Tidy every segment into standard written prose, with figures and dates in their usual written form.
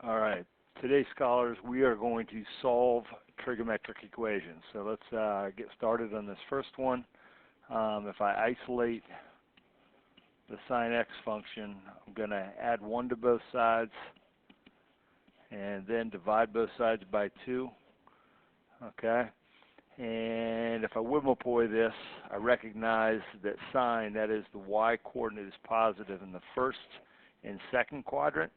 Alright, today scholars we are going to solve trigonometric equations. So let's get started on this first one. If I isolate the sine x function, I'm going to add 1 to both sides and then divide both sides by 2. Okay? And if I Whitmaploy this, I recognize that sine, that is the y coordinate, is positive in the first and second quadrant.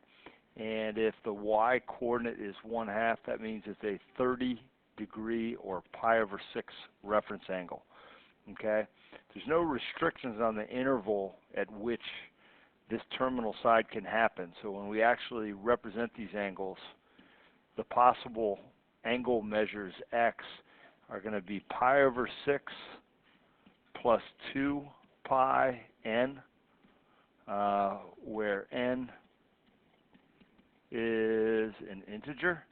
And if the y coordinate is 1/2, that means it's a 30-degree or pi over 6 reference angle. Okay? There's no restrictions on the interval at which this terminal side can happen. So when we actually represent these angles, the possible angle measures x are going to be pi over 6 plus 2 pi n, where n is an integer,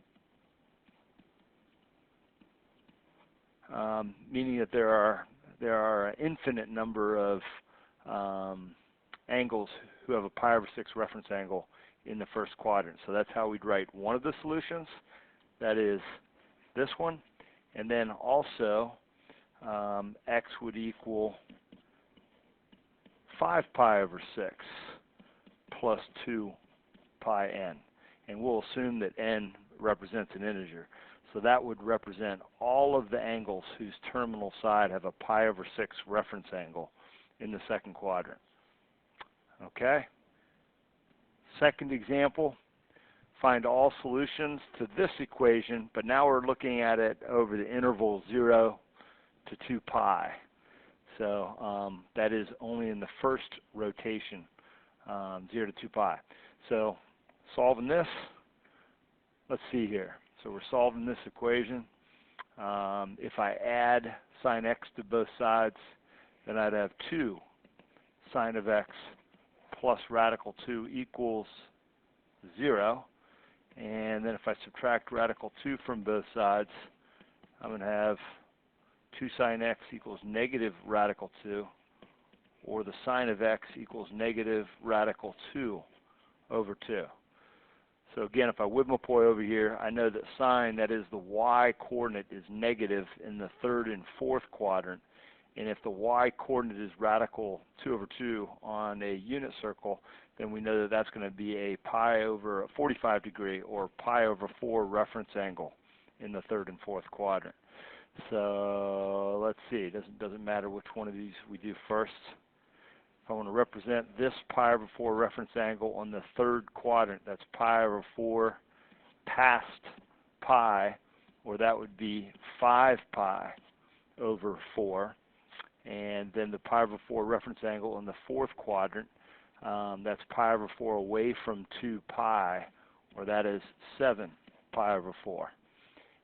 meaning that there are an infinite number of angles who have a pi over 6 reference angle in the first quadrant. So that's how we'd write one of the solutions, that is this one, and then also x would equal 5 pi over 6 plus 2 pi n. And we'll assume that n represents an integer. So that would represent all of the angles whose terminal side have a pi over 6 reference angle in the second quadrant. Okay? Second example, find all solutions to this equation, but now we're looking at it over the interval 0 to 2 pi. So that is only in the first rotation, 0 to 2 pi. So solving this, let's see here. So we're solving this equation. If I add sine x to both sides, then I'd have 2 sine of x plus radical 2 equals 0. And then if I subtract radical 2 from both sides, I'm going to have 2 sine x equals negative radical 2, or the sine of x equals negative radical 2 over 2. So again, if I Whitmaploy over here, I know that sine, that is the y coordinate, is negative in the third and fourth quadrant. And if the y coordinate is radical 2 over 2 on a unit circle, then we know that that's going to be a pi over a 45 degree or pi over 4 reference angle in the third and fourth quadrant. So let's see, it doesn't matter which one of these we do first. If I want to represent this pi over 4 reference angle on the third quadrant, that's pi over 4 past pi, or that would be 5 pi over 4. And then the pi over 4 reference angle on the fourth quadrant, that's pi over 4 away from 2 pi, or that is 7 pi over 4.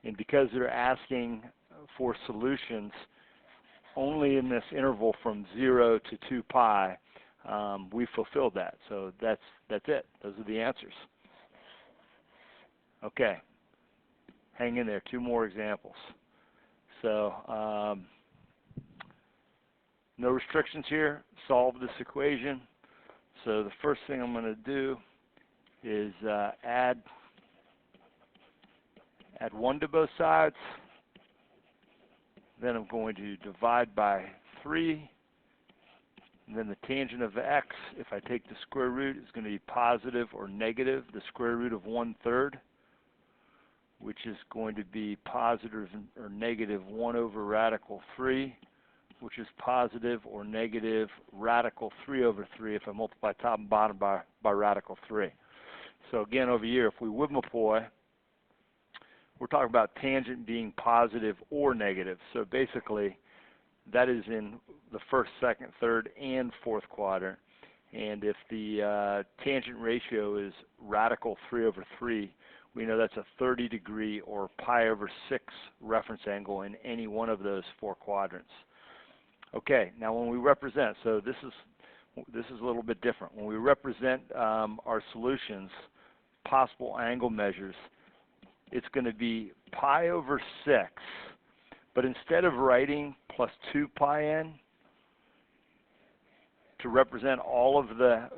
And because they're asking for solutions only in this interval from 0 to 2 pi, we fulfilled that. So that's it. Those are the answers. Okay. Hang in there. 2 more examples. So no restrictions here. Solve this equation. So the first thing I'm going to do is add 1 to both sides. Then I'm going to divide by 3. And then the tangent of x, if I take the square root, is going to be positive or negative the square root of 1/3, which is going to be positive or negative 1 over radical 3, which is positive or negative radical 3 over 3 if I multiply top and bottom by radical 3. So again, over here, if we Whitmaploy, we're talking about tangent being positive or negative. So basically, that is in the first, second, third, and fourth quadrant. And if the tangent ratio is radical 3 over 3, we know that's a 30-degree or pi over 6 reference angle in any one of those 4 quadrants. Okay, now when we represent, so this is a little bit different. When we represent our solutions, possible angle measures, it's going to be pi over 6, but instead of writing plus 2 pi n, to represent all of the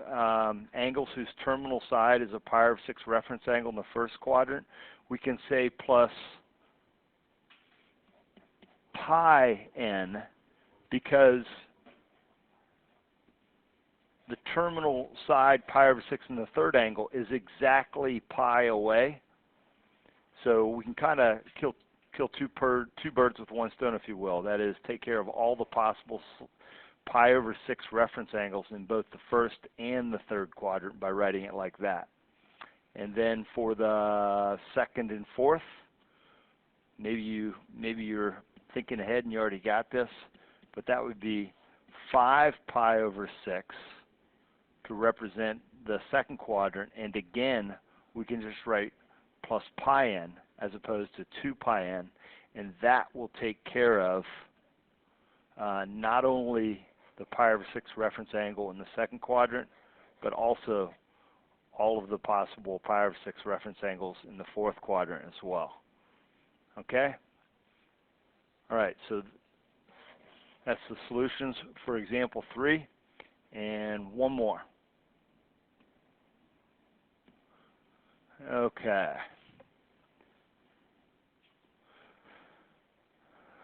angles whose terminal side is a pi/6 reference angle in the first quadrant, we can say plus pi n, because the terminal side pi/6 in the third angle is exactly pi away. So we can kind of kill two birds with one stone, if you will. That is, take care of all the possible pi/6 reference angles in both the first and the third quadrant by writing it like that. And then for the second and fourth, maybe you're thinking ahead and you already got this, but that would be 5 pi/6 to represent the second quadrant, and again we can just write plus pi n as opposed to 2 pi n, and that will take care of not only the pi/6 reference angle in the second quadrant, but also all of the possible pi/6 reference angles in the fourth quadrant as well. Okay? Alright, so that's the solutions for example 3, and one more. Okay.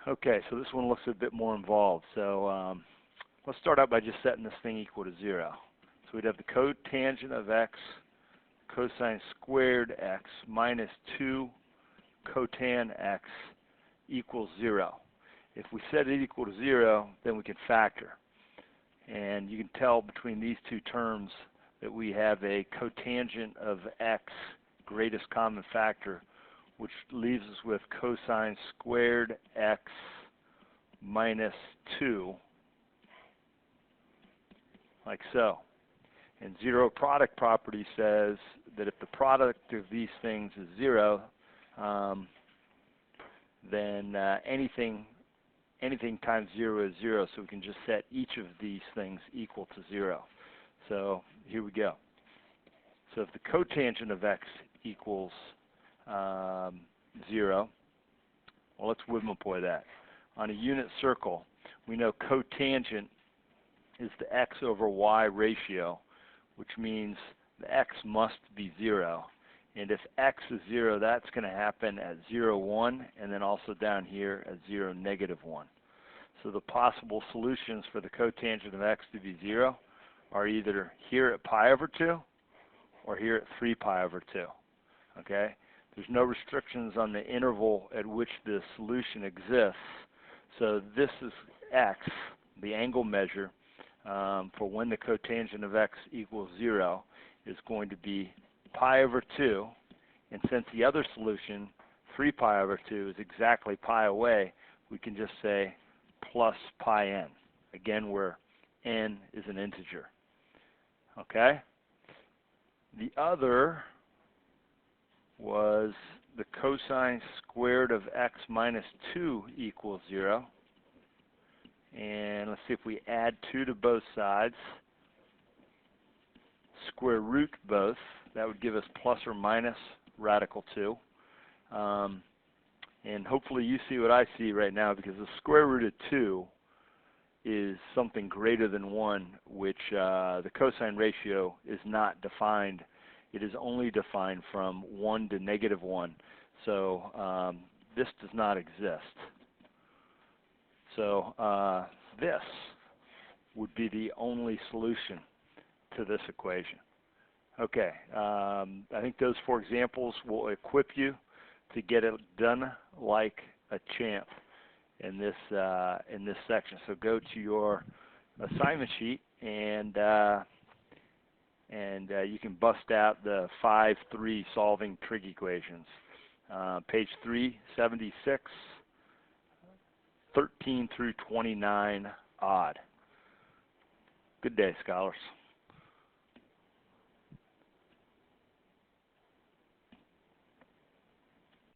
Okay, so this one looks a bit more involved. So let's start out by just setting this thing equal to 0. So we'd have the cotangent of x cosine squared x minus 2 cotan x equals 0. If we set it equal to 0, then we can factor. And you can tell between these two terms that we have a cotangent of x greatest common factor, which leaves us with cosine squared x minus 2, like so. And zero product property says that if the product of these things is 0, then anything times 0 is 0, so we can just set each of these things equal to 0. So here we go. So if the cotangent of x equals 0, well, let's Whitman-Poy that. On a unit circle, we know cotangent is the x over y ratio, which means the x must be 0. And if x is 0, that's going to happen at 0, 1, and then also down here at 0, negative 1. So the possible solutions for the cotangent of x to be 0 are either here at pi/2 or here at 3 pi/2. Okay? There's no restrictions on the interval at which the solution exists. So this is x, the angle measure, for when the cotangent of x equals 0 is going to be pi/2, and since the other solution, 3 pi/2, is exactly pi away, we can just say plus pi n, again where n is an integer. Okay? The other was the cosine squared of x minus 2 equals 0. And let's see, if we add 2 to both sides, square root both, that would give us plus or minus radical 2. And hopefully you see what I see right now, because the square root of 2 is something greater than 1, which the cosine ratio is not defined. It is only defined from 1 to negative 1. So this does not exist. So this would be the only solution to this equation. Okay, I think those 4 examples will equip you to get it done like a champ in this section. So go to your assignment sheet and you can bust out the 5-3 solving trig equations. Page 376, 13 through 29 odd. Good day, scholars.